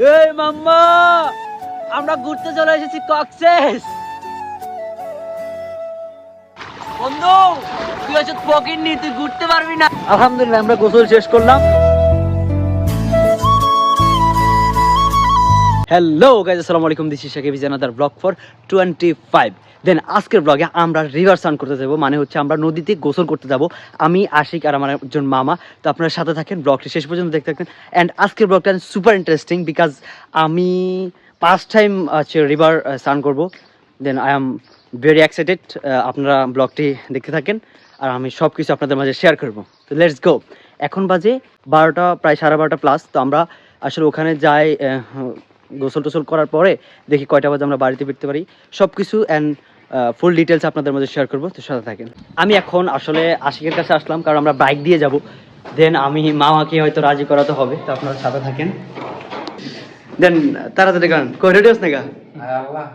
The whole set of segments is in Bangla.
এই মাম্মা, আমরা ঘুরতে চলে এসেছি কক্সেস। বন্ধু তুই হচ্ছে পকেট নি, তুই ঘুরতে পারবি না। আলহামদুলিল্লাহ আমরা গোসল শেষ করলাম। হ্যালো গাইস, আসসালামু আলাইকুম। This is Shakib, is another blog for 25। দেন আজকের ব্লগে আমরা রিভার স্নান করতে যাবো, মানে হচ্ছে আমরা নদীতে গোসল করতে যাব। আমি আশিক আর আমার একজন মামা। তো আপনারা সাথে থাকেন, ব্লগটি শেষ পর্যন্ত দেখতে থাকেন। অ্যান্ড আজকের ব্লগটা সুপার ইন্টারেস্টিং বিকজ আমি ফার্স্ট টাইম হচ্ছে রিভার স্নান করবো। Then I am very excited. আপনারা ব্লগটি দেখতে থাকেন আর আমি সব কিছু আপনাদের মাঝে শেয়ার করবো। তো লেটস গো। এখন বাজে 12টা, প্রায় 12:30 প্লাস। তো আমরা আসলে ওখানে যাই, গোসল টোসল করার পরে দেখি কয়টা বাজে আমরা বাড়িতে ফিরতে পারি। সব কিছু অ্যান্ড ফুল ডিটেলস আপনাদের মধ্যে শেয়ার করবো। তো সাথে থাকেন। আমি এখন আসলে আশিকের কাছে আসলাম, কারণ আমরা বাইক দিয়ে যাব। দেন আমি মামাকে হয়তো রাজি করাতে হবে। তো আপনারা সাথে থাকেন। দেন তাড়াতাড়ি গান কই রেডিওস নাকি আল্লাহ।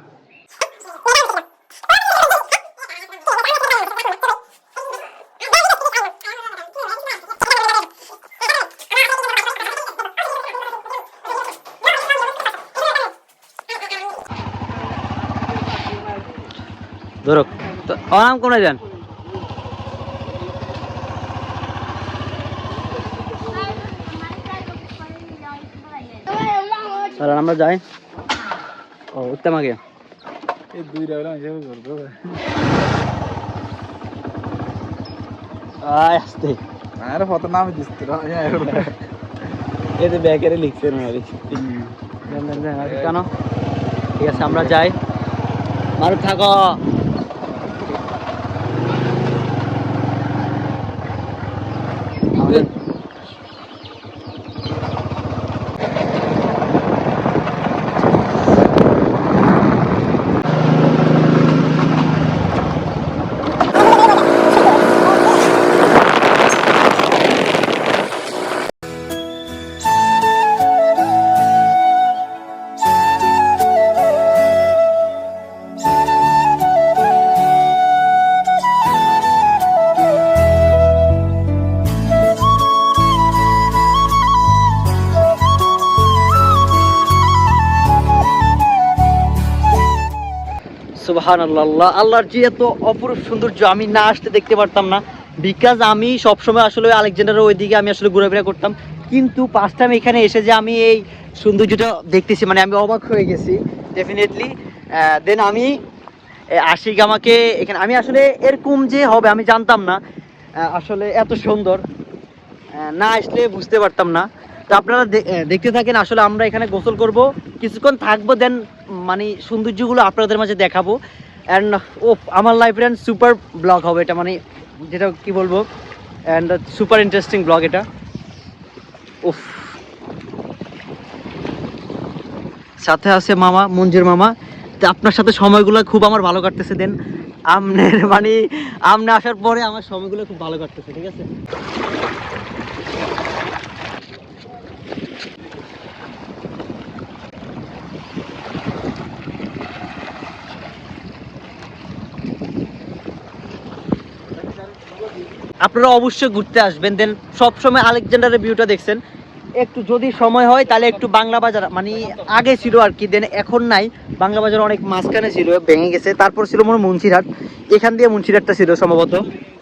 ধরো তো নাম কোনে যান। আমরা যাই। ও উঠতে মাগে এই দুই রাউলা হিসেবে করব। আয় আস্তে আর ফটো নাম দিতে রা এই যে ব্যাকেরে লিখছেন মারি কেন। ঠিক আছে আমরা যাই। মারুক থাকো। সুবহানাল্লাহ, আল্লাহর যে এত অপরূপ সৌন্দর্য আমি না আসতে দেখতে পারতাম না। বিকজ আমি সবসময় আসলে আলেকজান্ডারের ওইদিকে আমি আসলে ঘোরাফেরা করতাম, কিন্তু ফার্স্ট টাইম এখানে এসে যে আমি এই সৌন্দর্যটা দেখতেছি, মানে আমি অবাক হয়ে গেছি ডেফিনেটলি। দেন আমি আশিক আমাকে এখানে, আমি আসলে এরকম যে হবে আমি জানতাম না। আসলে এত সুন্দর না আসলে বুঝতে পারতাম না। তো আপনারা দেখতে থাকেন। আসলে আমরা এখানে গোসল করব, কিছুক্ষণ থাকবো, দেন মানে সৌন্দর্যগুলো আপনাদের মাঝে দেখাবো। অ্যান্ড ও আমার লাইফের সুপার ব্লগ হবে এটা, মানে যেটা কি বলবো, অ্যান্ড সুপার ইন্টারেস্টিং ব্লগ এটা। উফ, সাথে আছে মামা, মঞ্জুর মামা। তো আপনার সাথে সময়গুলো খুব আমার ভালো কাটতেছে। দেন আমনের মানে আমনে আসার পরে আমার সময়গুলো খুব ভালো কাটতেছে। ঠিক আছে। আপনারা অবশ্যই ঘুরতে আসবেন। দেন সবসময় আলেকজান্ডারের ভিউটা দেখছেন। একটু যদি সময় হয় তাহলে একটু বাংলা বাজার, মানে আগে ছিল আর কি, দেন এখন নাই। বাংলা বাজার অনেক মাঝখানে ছিল, ভেঙে গেছে। তারপর ছিল মনে মুন্সিরহাট, এখান দিয়ে মুন্সিরহাটটা ছিল সম্ভবত,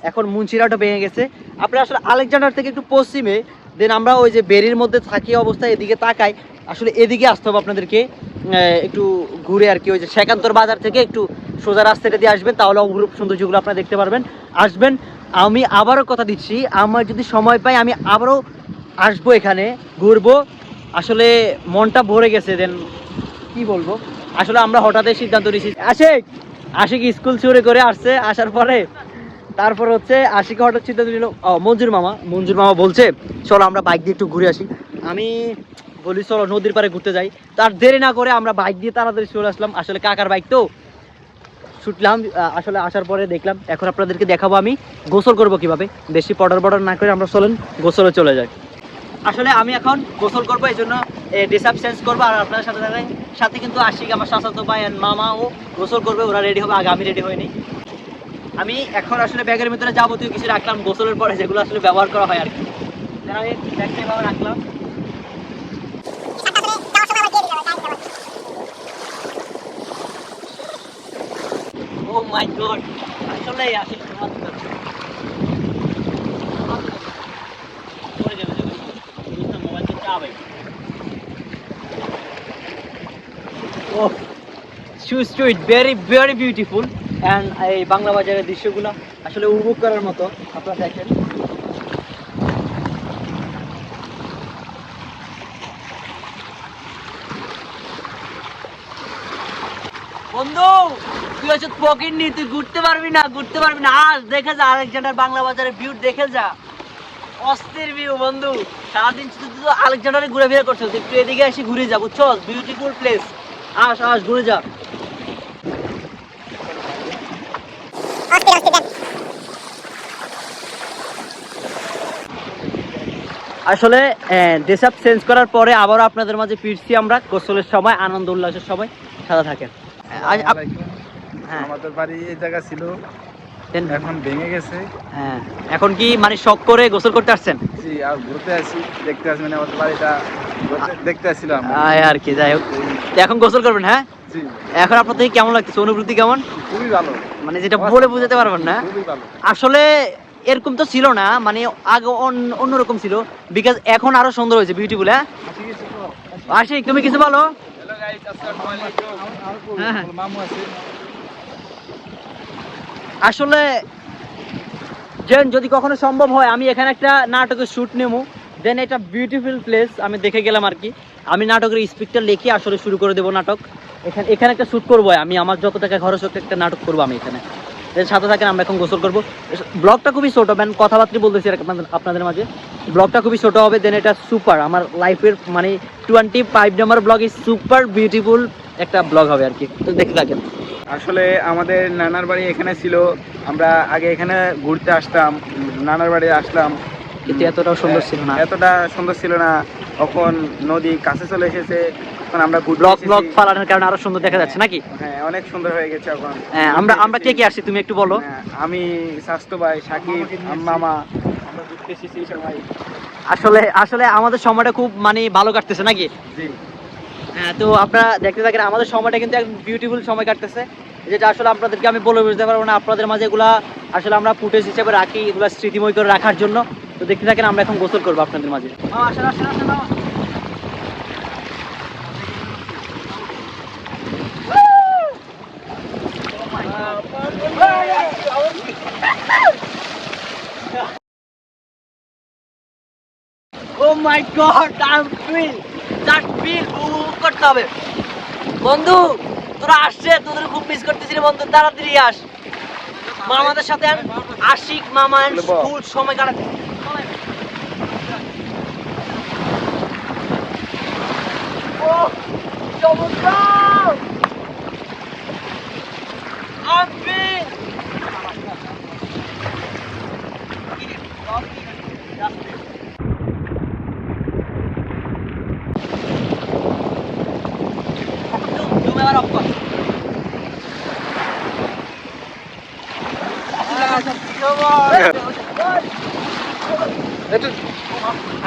এখন মুন্সিরহাটও ভেঙে গেছে। আপনারা আসলে আলেকজান্ডার থেকে একটু পশ্চিমে, দেন আমরা ওই যে বেরির মধ্যে থাকি অবস্থায় এদিকে তাকাই। আসলে এদিকে আসতে হবে আপনাদেরকে একটু ঘুরে আর কি। ওই যে শেখান্তর বাজার থেকে একটু সোজা রাস্তাটা দিয়ে আসবেন, তাহলে অপরূপ সৌন্দর্যগুলো আপনারা দেখতে পারবেন। আসবেন। আমি আবারও কথা দিচ্ছি, আমার যদি সময় পাই আমি আবারও আসবো, এখানে ঘুরবো। আসলে মনটা ভরে গেছে। দেন কি বলবো, আসলে আমরা হঠাৎই সিদ্ধান্ত নিয়েছি। আশিক স্কুল চুরি করে আসছে, আসার পরে তারপর হচ্ছে আশিক হঠাৎ সিদ্ধান্ত নিল। মঞ্জুর মামা বলছে চলো আমরা বাইক দিয়ে একটু ঘুরে আসি। আমি বলি চলো নদীর পাড়ে ঘুরতে যাই। তার দেরি না করে আমরা বাইক দিয়ে তাড়াতাড়ি চলে আসলাম। আসলে কাকার বাইক তো ছুটলাম। আসলে আসার পরে দেখলাম, এখন আপনাদেরকে দেখাবো আমি গোসল করব কিভাবে। বেশি পডর না করে আমরা চলেন গোসলে চলে যাই। আসলে আমি এখন গোসল করবো, এই জন্য ড্রেস আপ চেঞ্জ করবো। আর আপনার সাথে কিন্তু আশিক আমার চাচাতো ভাই এন্ড মামাও গোসল করবে। ওরা রেডি হবে, আগে আমি রেডি হইনি। আমি এখন আসলে ব্যাগের ভিতরে যাবতীয় কিছু রাখলাম গোসলের পরে, যেগুলো আসলে ব্যবহার করা হয় আর কি। আমি ব্যাগটা এভাবে রাখলাম। মাই গড, আসলে আসলে মোবাইল তো চাবে। Oh, sweet, very very beautiful. And এই বাংলা বাজারের দৃশ্যগুলো আসলে উপভোগ করার মতো। আপনারা দেখেন, বন্ধু তুই হচ্ছে পকেট নি, তুই ঘুরতে পারবি না, আজ দেখে যা আলেকজান্ডার বাংলা বাজারের ভিউ, দেখে যা, অস্থির ভিউ বন্ধু। সারাদিন শুধু তুই আলেকজান্ডারে ঘুরে ফিরে করছো, একটু এদিকে এসে ঘুরে যা, বুঝছো? বিউটিফুল প্লেস, আস ঘুরে যা। আসলে ড্রেস আপ চেঞ্জ করার পরে আবারও আপনাদের মাঝে ফিরছি আমরা, গোসলের সময়, আনন্দ উল্লাসের সময়। সাথে থাকেন। আমাদের বাড়ি এই জায়গা ছিল, এখন ভেঙে গেছে। হ্যাঁ, এখন কি মানে শখ করে গোসল করতে আসছেন? জি, আর ঘুরতে আসি, দেখতে আসি, মানে আমাদের বাড়িটা দেখতে আসছিলাম আর কি, যাই হোক, এখন গোসল করবেন। হ্যাঁ, জি। এখন আপনার থেকে কেমন লাগতেছে, অনুভূতি কেমন? খুবই ভালো, মানে যেটা বলে বুঝাতে পারবেন না। খুবই ভালো। আসলে এরকম তো ছিল না, মানে আগে অন্যরকম ছিল, বিকজ এখন আরো সুন্দর হয়েছে, বিউটিফুল। হ্যাঁ, আশিক তুমি কিছু বলো। হ্যালো গাইস, আসসালামু আলাইকুম। হ্যাঁ, মামু আছে। আসলে যদি কখনো সম্ভব হয় আমি এখানে একটা নাটকের শ্যুট নেবো, দেন এটা বিউটিফুল প্লেস আমি দেখে গেলাম আর কি। আমি নাটকের স্ক্রিপ্টটা লিখে আসলে শুরু করে দেবো নাটক। এখানে একটা শ্যুট করবো আমি, আমার যত টাকা খরচ হোক একটা নাটক করবো আমি এখানে। দেন সাথে থাকেন, আমরা এখন গোসল করবো। ব্লগটা খুবই ছোট, ম্যান কথাবার্তা বলতেছি আপনাদের মাঝে। ব্লগটা খুবই ছোট হবে, দেন এটা সুপার আমার লাইফের মানে 25 নম্বর ব্লগ, ইজ সুপার বিউটিফুল একটা ব্লগ হবে আর কি। তো দেখতে থাকেন। আসলে আমাদের নানার বাড়ি এখানে ছিল, আমরা আগে এখানে ঘুরতে আসতাম, নানার বাড়ি আসলাম, কিন্তু এতটাও সুন্দর ছিল না, এতটা সুন্দর ছিল না। এখন নদী কাছে চলে এসেছে, এখন আমরা ব্লগ ফালানোর কারণে আরো সুন্দর দেখা যাচ্ছে নাকি? হ্যাঁ, অনেক সুন্দর হয়ে গেছে এখন। হ্যাঁ, আমরা কে আসছি তুমি একটু বলো। আমি, স্বাস্থ্য ভাই, সাকিব, মামা, আমরা ঘুরতে এসেছি এই সময়। আসলে আমাদের সময়টা খুব মানে ভালো কাটতেছে নাকি? জি। হ্যাঁ, তো আপনারা দেখতে থাকেন, আমাদের সময়টা কিন্তু একদম বিউটিফুল সময় কাটতেছে, যেটা আসলে আপনাদেরকে আমি বলে বুঝতে পারবো না। আপনাদের মাঝে এগুলা আসলে আমরা ফুটেজ হিসেবে রাখি, এগুলা স্মৃতিময় করে রাখার জন্য। তো দেখতে থাকেন, আমরা এখন গোসল করবো আপনাদের মাঝে। Oh my God, that feel উপভোগ করতে হবে। বন্ধু তোরা আসছে, তোদের খুব মিস করতেছি রে বন্ধু, তাড়াতাড়ি আস। মামাদের সাথে আশিক মামা স্কুল সময় কাটাতে। Oh, চমৎকার! আনবিল!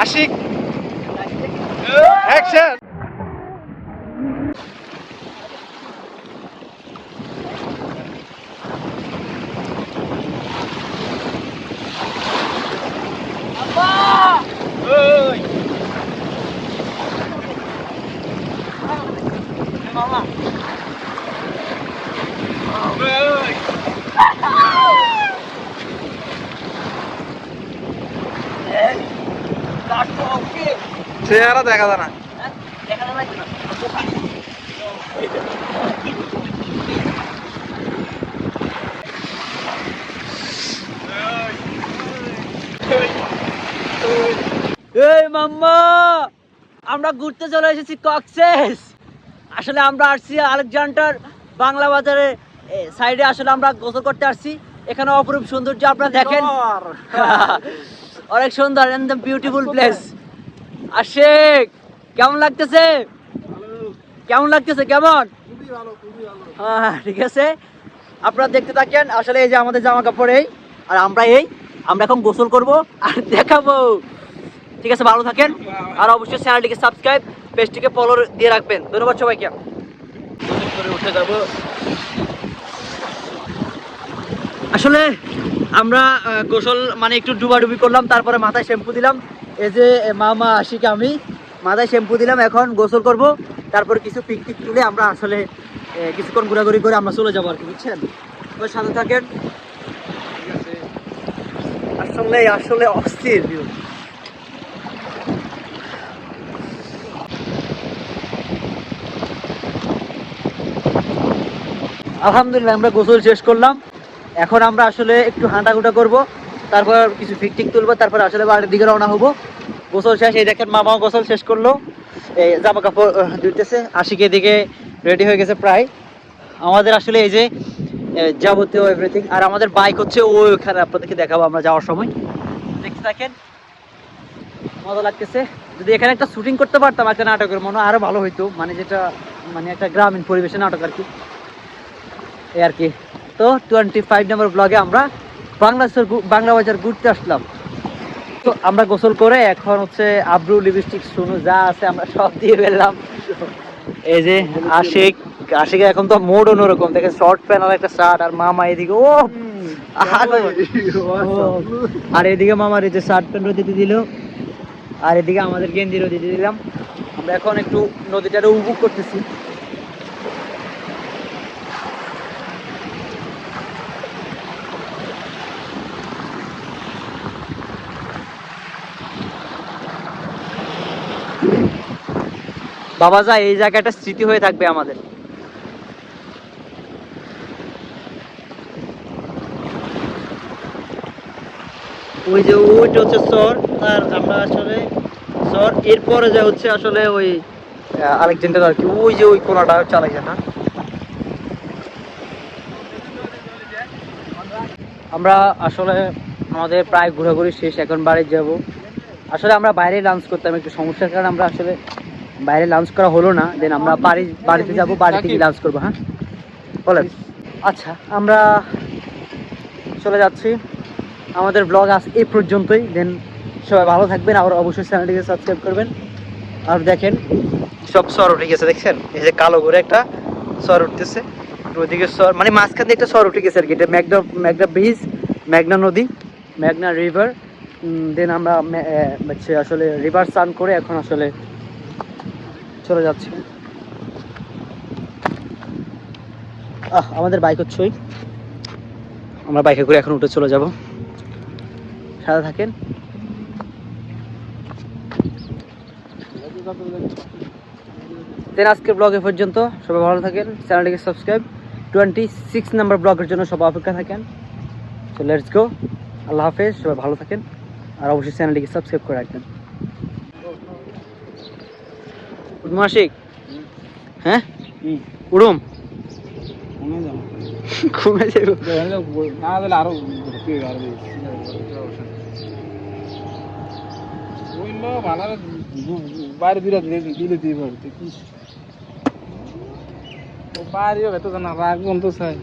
আশিক, অ্যাকশন! মামা চেহারা দেখা যায় না। এই মাম্মা, আমরা ঘুরতে চলে এসেছি কক্সেস। আসলে আমরা আসছি আলেকজান্ডার বাংলা বাজারের সাইডে, আসলে আমরা গোসল করতে আসছি। এখানে অপরূপ সৌন্দর্য আপনারা দেখেন, অনেক সুন্দর, একদম বিউটিফুল প্লেস। আশিক কেমন লাগতেছে? কেমন? হ্যাঁ, ঠিক আছে, আপনারা দেখতে থাকেন। আসলে এই যে আমাদের জামা কাপড় এই, আর আমরা এখন গোসল করব আর দেখাবো। ঠিক আছে, ভালো থাকেন, আর অবশ্যই চ্যানেলটিকে সাবস্ক্রাইব, পেজটিকে ফলো দিয়ে রাখবেন। ধন্যবাদ সবাইকে। উঠে যাবো। আসলে আমরা গোসল মানে একটু ডুবাডুবি করলাম, তারপরে মাথায় শ্যাম্পু দিলাম। এই যে মামা আশিক আমি মাথায় শ্যাম্পু দিলাম, এখন গোসল করব, তারপর কিছু পিকনিক তুলে আমরা আসলে কিছুক্ষণ ঘোরাঘুরি করে আমরা চলে যাবো আর কি, বুঝছেন? ওই সাথে থাকেন। আসলে আসলে অস্থির ভিউ। আলহামদুলিল্লাহ আমরা গোসল শেষ করলাম, এখন আমরা আসলে একটু হাঁটাগুটা করব, তারপর কিছু পিকনিক তুলবো, তারপর আসলে বাড়ির দিকে রওনা হবো। গোসল শেষ, এই দেখেন মামাও গোসল শেষ করলো, এই জামা কাপড় ধুইতেছে, আশিকের দিকে রেডি হয়ে গেছে প্রায়। আমাদের আসলে এই যে যাবতীয় এভরিথিং, আর আমাদের বাইক হচ্ছে ওইখানে, আপনাদেরকে দেখাবো আমরা যাওয়ার সময়, দেখতে থাকেন। মজা লাগতেছে। যদি এখানে একটা শুটিং করতে পারতাম একটা নাটকের, মনে হয় আরো ভালো হইতো, মানে যেটা মানে একটা গ্রামীণ পরিবেশে নাটক আর কি, এই আর কি। তো 25 নম্বর ব্লগে আমরা বাংলা বাজার ঘুরতে আসলাম। তো আমরা গোসল করে এখন হচ্ছে আব্রু লিপস্টিক শুনু যা আছে আমরা সব দিয়ে ফেললাম। এই যে আশিক এখন তো মোড অন্যরকম, দেখে শর্ট প্যান্ট আর একটা শার্ট, আর মামা এদিকে ও আর এদিকে মামার এই যে শার্ট প্যান্টও দিতে দিল, আর এদিকে আমাদের গেঞ্জিরও দিতে দিলাম। আমরা এখন একটু নদীটারে উপভোগ করতেছি। বাবা যা, এই জায়গাটা স্মৃতি হয়ে থাকবে আমাদের। ওই যে ওইটা হচ্ছে চর, আর আমরা আসলে চর, এরপরে যা হচ্ছে আসলে ওই আলেকজান্ডার আর কি, ওই যে ওই কোনাটা হচ্ছে আলেকজান্ডার। আমরা আসলে আমাদের প্রায় ঘোরাঘুরি শেষ, এখন বাড়ি যাব। আসলে আমরা বাইরে লাঞ্চ করতাম, একটু সমস্যার কারণে আমরা আসলে বাইরে লাঞ্চ করা হলো না, দেন আমরা বাড়িতে যাব, বাড়ি থেকে লাঞ্চ করবো। হ্যাঁ বলেন। আচ্ছা আমরা চলে যাচ্ছি, আমাদের ব্লগ আজ এই পর্যন্তই। দেন সবাই ভালো থাকবেন, আর অবশ্যই চ্যানেলটিকে সাবস্ক্রাইব করবেন। আর দেখেন সব সর উঠে গেছে, দেখছেন এই যে কালো করে একটা সর উঠতেছে, ওইদিকে সর মানে মাঝখান দিয়ে একটা সর উঠে গেছে আর কি, এটা মেঘনা ব্রিজ, মেঘনা নদী, মেঘনা রিভার। দেন আমরা হচ্ছে আসলে রিভার স্নান করে এখন আসলে চলে যাচ্ছি। আমাদের বাইক হচ্ছে, আমরা বাইকে করে এখন উঠে চলে যাব, সাথে থাকেন। দেন আজকের ব্লগ এ পর্যন্ত, সবাই ভালো থাকেন, চ্যানেলটিকে সাবস্ক্রাইব। 26 নম্বর ব্লগের জন্য সবাই অপেক্ষা থাকেন। সো লেটস গো, আল্লাহ হাফেজ, সবাই ভালো থাকেন, আর অবশ্যই চ্যানেলটিকে সাবস্ক্রাইব করে রাখবেন। মাসিক হ্যাঁ উড়ুম ঘুমে যাবো না দিলে আরো বাইরে দিলে দিলে কি বাইরে ভেতর না রাখবো তো চাই।